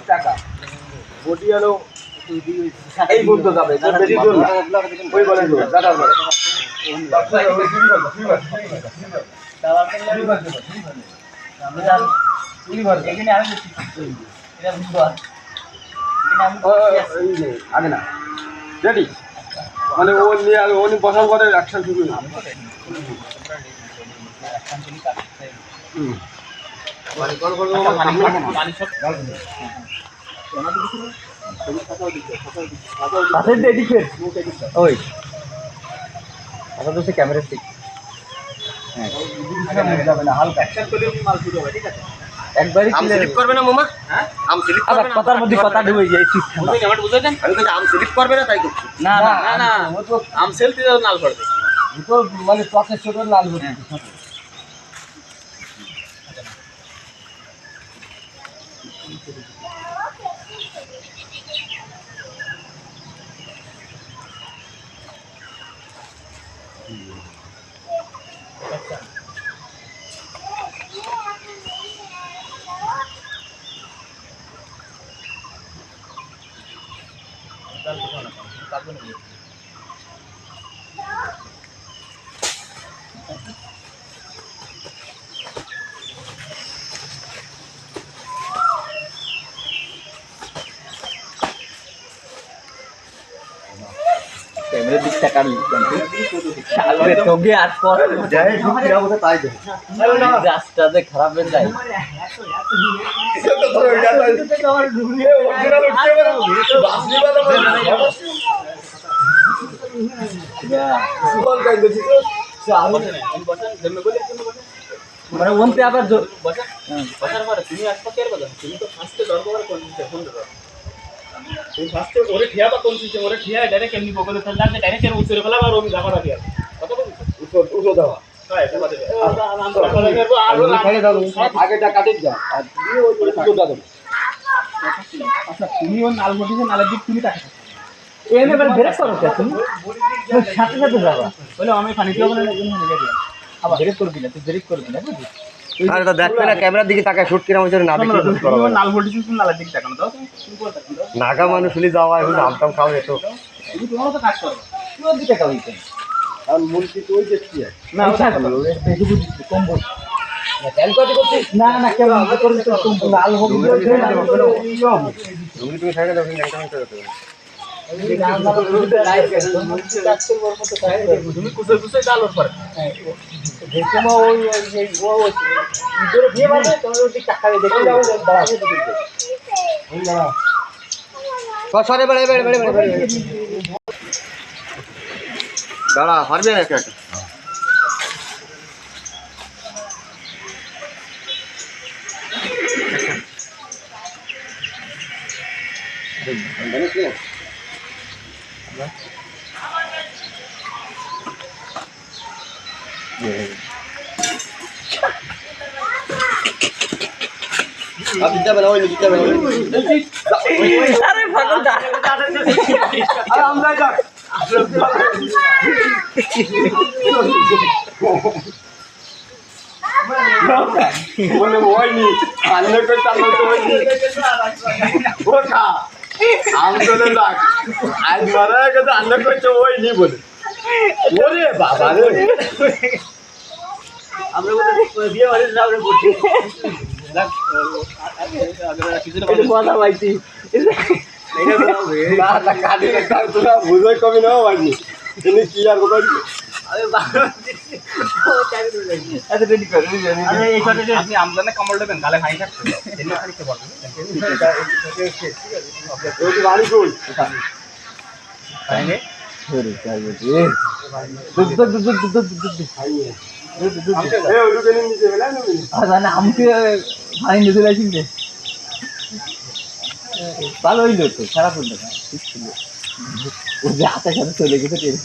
টাকা বডি আলো এই বলতে যাবে বেশি দূর না ওই বলে দাদা বলে আগে না রেডি মানে ও নিয়ে ও বসার পরে অ্যাকশন শুরু ক্যামেরা ঠিক হালকা একবারই স্লিপ করবে না মামা হ্যাঁ আম স্লিপ করবে না কথার মধ্যে কথা ঢুকে যায় সিস্টেম বুঝেন আমার বুঝেন আমি তো আম স্লিপ করবে না তাই করছি না না না ও তো আম সেল দিলে লাল পড়বে তো মানে টকের ছোট লাল হচ্ছে कैमरे दिख टका नहीं तो गे आज पर जाए क्या होता ताई दे रास्ता दे खराब हो जाए तो थोड़ा इधर और ढूंढिए ओरिजिनल उठे वाला बासली वाला या सुबह का इंद्र जी तो चारों बटन जब मैं बोले মানে ওনতে আবার বসার পরে তুমি আসবা কের বলো তুমি তো ফার্স্টে দরকার কোন ফোন দাও তুমি ফার্স্টে ওরে ঠিয়া বা কোন সিস্টেম ওরে ঠিয়া ডাইরেক্ট এমনি বগলে চল যাবে ডাইরেক্ট এর উত্তরে ফেলা আর ওমি জামাটা দিয়া কত বলছো উঠো দাও হ্যাঁ এটা বাদে আগেটা কাটে যা আর দিয়ে ওই উঠো দাও আচ্ছা তুমি ওই নালমটিতে নালের দিক তুমি তাকাও এনে বল ব্রেক করো তুমি সাথে সাথে যাবা বলে আমি পানি দিও না একদম নিয়ে যাবে আবার ব্রেক করে দিলে তুই ব্রেক করে দিলে বুঝলি আরে তো দেখবে না ক্যামেরার দিকে তাকায় শুট কিরা হইছে না দেখি করো নাল ভোল্টেজ তুমি নালের দিকে তাকানো দাও শুরু করে তাকানো নাগা মানুষ হলি যাওয়া এখন আমটাম খাও এত তুমি তোমার তো কাজ করো কোন দিকে খাও হইছে আর মূল কি তুই দেখছি না ওটা বেশি বুঝছি কম বল না তেল কত করছিস না না কেমন করছিস তো লাল হবে তুমি তুমি সাইডে দাও কিন্তু একটা তুমি কুসে কুসে ডাল উপর দেখো মা ওই ও ইদরে দিয়ে মানে তোমার ওই টাকা দেখে যাও বাড়াবে দেখো ওই না সরে বড় বড় বড় বড় দাঁড়া হারবে না একটা अब जितना बनाओ जितना बनाओ अरे भगवान अरे हम जा बोले वो नहीं अन्य को चालू तो नहीं वो था हम तो ले लाग आज मरा है तो अन्य को तो वो नहीं बोले बोले बाबा रे हम लोग तो ये वाले साहब ने बोली अगर किसी ने बोला भाई थी नहीं ना ना काली लगता है तुरा बुझे कभी ना भाई इन्हें किया को कर अरे बाबा वो चाय दे दे ऐसे रेडी कर अरे एक छोटे अपनी आमदने कमल देबेन गाले खाई থাকতে এনে খাইতে পারবেন ওই গাড়ি কই খাইনে সরি চাই দে দুধ খাইয়ে এ ওই কেন নিতে গেলা না আরে আমকে ভাই নিতে লাইছিস রে ভালো হইলো তো খারাপ হলো না ঠিক ছিল ও যে হাতে সাথে চলে গেছে টের